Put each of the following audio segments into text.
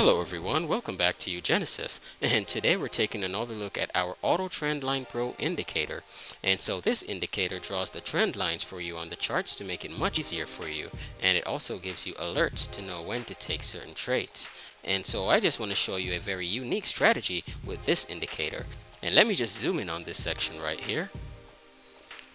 Hello everyone, welcome back to uGenesys, and today we're taking another look at our Auto Trendline Pro indicator. And so this indicator draws the trend lines for you on the charts to make it much easier for you, and it also gives you alerts to know when to take certain trades. And so I just want to show you a very unique strategy with this indicator. And let me just zoom in on this section right here.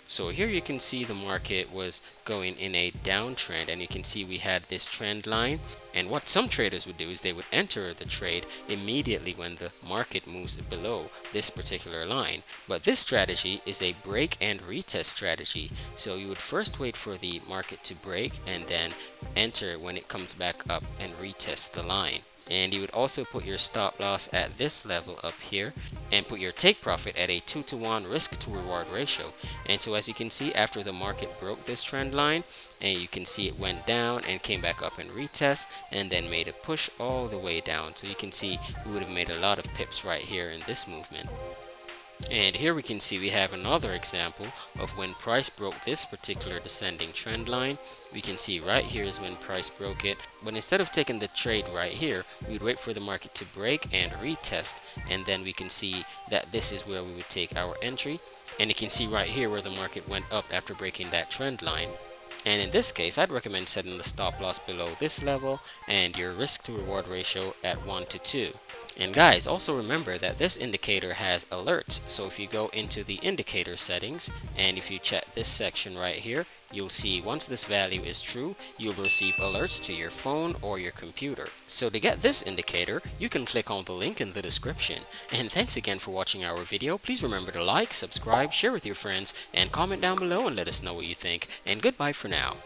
So here you can see the market was going in a downtrend, and you can see we had this trend line. And what some traders would do is they would enter the trade immediately when the market moves below this particular line. But this strategy is a break and retest strategy. So you would first wait for the market to break and then enter when it comes back up and retest the line. And you would also put your stop loss at this level up here and put your take profit at a 2-to-1 risk to reward ratio. And so as you can see, after the market broke this trend line, and you can see it went down and came back up and retest and then made a push all the way down. So you can see we would have made a lot of pips right here in this movement. And here we can see we have another example of when price broke this particular descending trend line. We can see right here is when price broke it, but instead of taking the trade right here, we'd wait for the market to break and retest, and then we can see that this is where we would take our entry. And you can see right here where the market went up after breaking that trend line. And in this case, I'd recommend setting the stop loss below this level and your risk to reward ratio at 1-to-2. And guys, also remember that this indicator has alerts. So if you go into the indicator settings and if you check this section right here, you'll see once this value is true, you'll receive alerts to your phone or your computer. So to get this indicator, you can click on the link in the description. And thanks again for watching our video. Please remember to like, subscribe, share with your friends, and comment down below and let us know what you think. And goodbye for now.